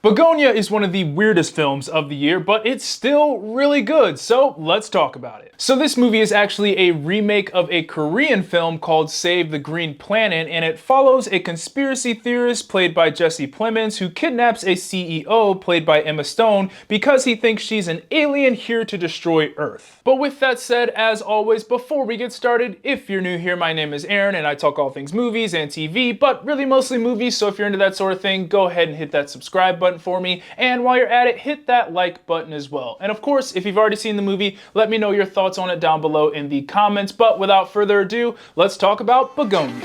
Bugonia is one of the weirdest films of the year, but it's still really good, so let's talk about it. So this movie is actually a remake of a Korean film called Save the Green Planet, and it follows a conspiracy theorist played by Jesse Plemons who kidnaps a CEO played by Emma Stone because he thinks she's an alien here to destroy Earth. But with that said, as always, before we get started, if you're new here, my name is Aaron and I talk all things movies and TV, but really mostly movies, so if you're into that sort of thing, go ahead and hit that subscribe button for me, and while you're at it, hit that like button as well. And of course, if you've already seen the movie, let me know your thoughts on it down below in the comments. But without further ado, let's talk about Bugonia.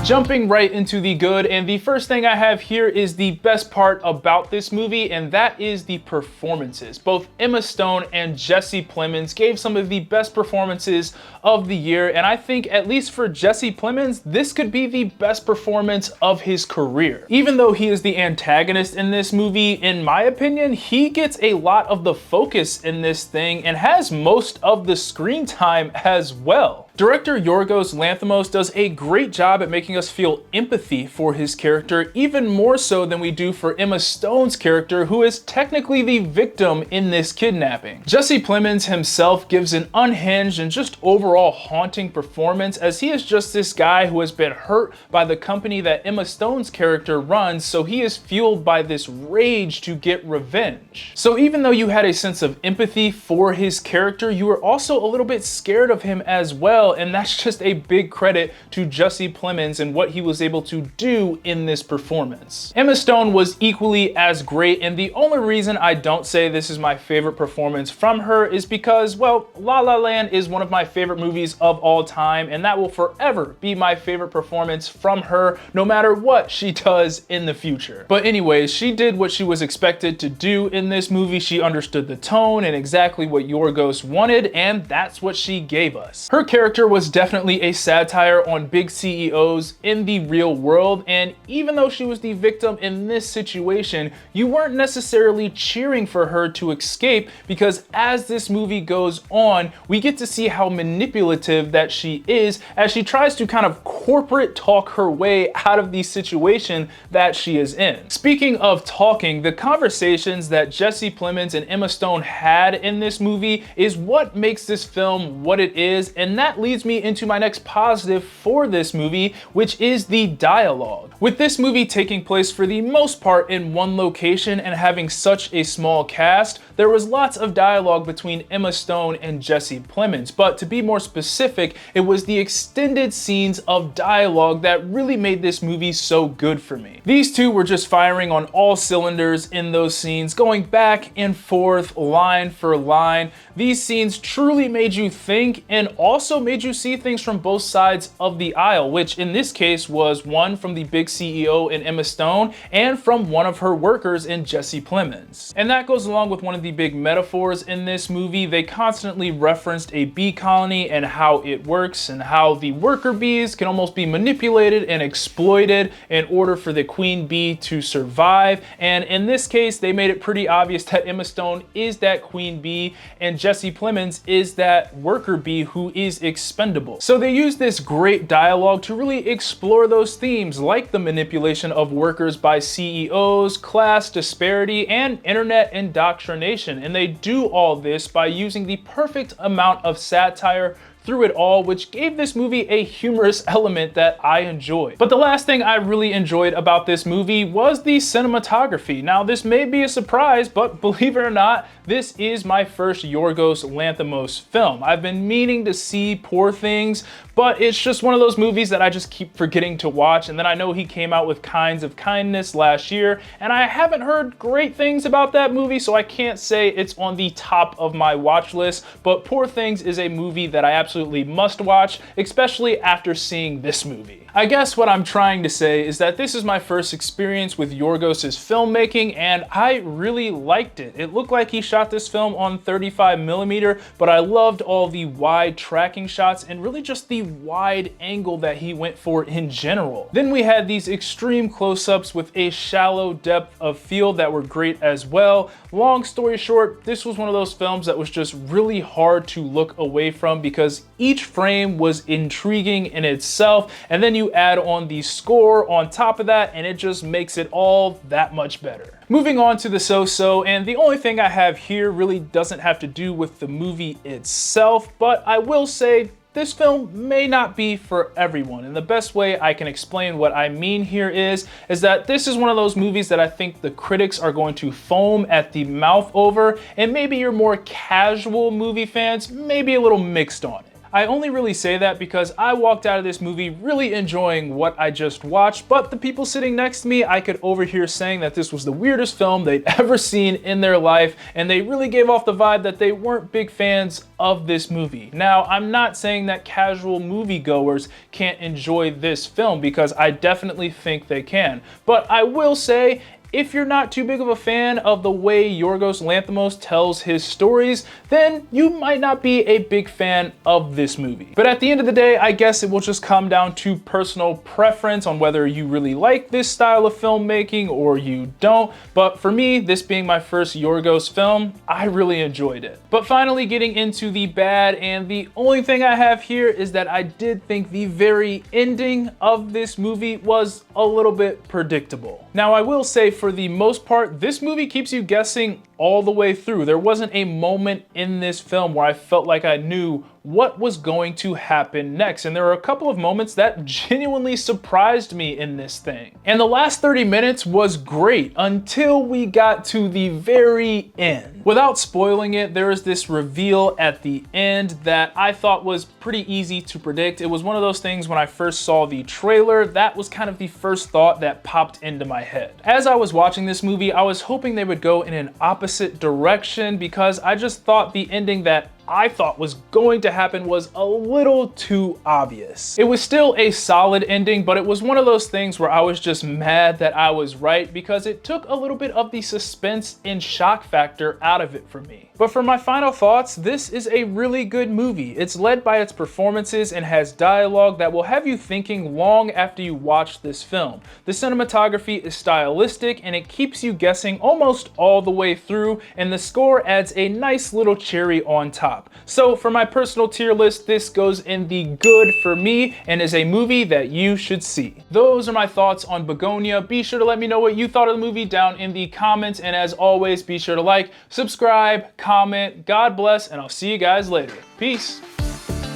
Jumping right into the good, and the first thing I have here is the best part about this movie, and that is the performances. Both Emma Stone and Jesse Plemons gave some of the best performances of the year, and I think at least for Jesse Plemons, this could be the best performance of his career. Even though he is the antagonist in this movie, in my opinion, he gets a lot of the focus in this thing and has most of the screen time as well. Director Yorgos Lanthimos does a great job at making us feel empathy for his character, even more so than we do for Emma Stone's character, who is technically the victim in this kidnapping. Jesse Plemons himself gives an unhinged and just overall haunting performance, as he is just this guy who has been hurt by the company that Emma Stone's character runs, so he is fueled by this rage to get revenge. So even though you had a sense of empathy for his character, you were also a little bit scared of him as well. And that's just a big credit to Jesse Plemons and what he was able to do in this performance. Emma Stone was equally as great, and the only reason I don't say this is my favorite performance from her is because, well, La La Land is one of my favorite movies of all time, and that will forever be my favorite performance from her, no matter what she does in the future. But anyways, she did what she was expected to do in this movie. She understood the tone and exactly what Yorgos wanted, and that's what she gave us. Her character was definitely a satire on big CEOs in the real world, and even though she was the victim in this situation, you weren't necessarily cheering for her to escape, because as this movie goes on, we get to see how manipulative that she is as she tries to kind of corporate talk her way out of the situation that she is in. Speaking of talking, the conversations that Jesse Plemons and Emma Stone had in this movie is what makes this film what it is, and that leads me into my next positive for this movie, which is the dialogue. With this movie taking place for the most part in one location and having such a small cast, there was lots of dialogue between Emma Stone and Jesse Plemons, but to be more specific, it was the extended scenes of dialogue that really made this movie so good for me. These two were just firing on all cylinders in those scenes, going back and forth, line for line. These scenes truly made you think and also made you see things from both sides of the aisle, which in this case was one from the big CEO in Emma Stone and from one of her workers in Jesse Plemons. And that goes along with one of the big metaphors in this movie. They constantly referenced a bee colony and how it works and how the worker bees can almost be manipulated and exploited in order for the queen bee to survive. And in this case, they made it pretty obvious that Emma Stone is that queen bee and Jesse Plemons is that worker bee who is expendable. So they use this great dialogue to really explore those themes, like the manipulation of workers by CEOs, class disparity, and internet indoctrination. And they do all this by using the perfect amount of satire through it all, which gave this movie a humorous element that I enjoyed. But the last thing I really enjoyed about this movie was the cinematography. Now, this may be a surprise, but believe it or not, this is my first Yorgos Lanthimos film. I've been meaning to see Poor Things, but it's just one of those movies that I just keep forgetting to watch. And then I know he came out with Kinds of Kindness last year, and I haven't heard great things about that movie, so I can't say it's on the top of my watch list. But Poor Things is a movie that I absolutely must watch, especially after seeing this movie. I guess what I'm trying to say is that this is my first experience with Yorgos' filmmaking, and I really liked it. It looked like he shot this film on 35mm, but I loved all the wide tracking shots and really just the wide angle that he went for in general. Then we had these extreme close-ups with a shallow depth of field that were great as well. Long story short, this was one of those films that was just really hard to look away from because each frame was intriguing in itself, and then you you add on the score on top of that, and it just makes it all that much better. Moving on to the so-so, and the only thing I have here really doesn't have to do with the movie itself, but I will say this film may not be for everyone, and the best way I can explain what I mean here is that this is one of those movies that I think the critics are going to foam at the mouth over, and maybe your more casual movie fans may be a little mixed on it. I only really say that because I walked out of this movie really enjoying what I just watched, but the people sitting next to me I could overhear saying that this was the weirdest film they'd ever seen in their life, and they really gave off the vibe that they weren't big fans of this movie. Now, I'm not saying that casual moviegoers can't enjoy this film, because I definitely think they can, but I will say, if you're not too big of a fan of the way Yorgos Lanthimos tells his stories, then you might not be a big fan of this movie. But at the end of the day, I guess it will just come down to personal preference on whether you really like this style of filmmaking or you don't. But for me, this being my first Yorgos film, I really enjoyed it. But finally, getting into the bad, and the only thing I have here is that I did think the very ending of this movie was a little bit predictable. Now, I will say, for the most part, this movie keeps you guessing all the way through. There wasn't a moment in this film where I felt like I knew what was going to happen next. And there were a couple of moments that genuinely surprised me in this thing. And the last 30 minutes was great until we got to the very end. Without spoiling it, there is this reveal at the end that I thought was pretty easy to predict. It was one of those things when I first saw the trailer, that was kind of the first thought that popped into my head. As I was watching this movie, I was hoping they would go in an opposite direction, because I just thought the ending that I thought was going to happen was a little too obvious. It was still a solid ending, but it was one of those things where I was just mad that I was right, because it took a little bit of the suspense and shock factor out of it for me. But for my final thoughts, this is a really good movie. It's led by its performances and has dialogue that will have you thinking long after you watch this film. The cinematography is stylistic and it keeps you guessing almost all the way through, and the score adds a nice little cherry on top. So for my personal tier list, this goes in the good for me and is a movie that you should see. Those are my thoughts on Bugonia. Be sure to let me know what you thought of the movie down in the comments, and as always, be sure to like, subscribe, comment. God bless, and I'll see you guys later. Peace.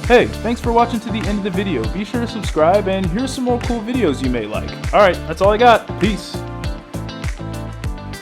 Hey, thanks for watching to the end of the video. Be sure to subscribe, and here's some more cool videos you may like. All right, that's all I got. Peace.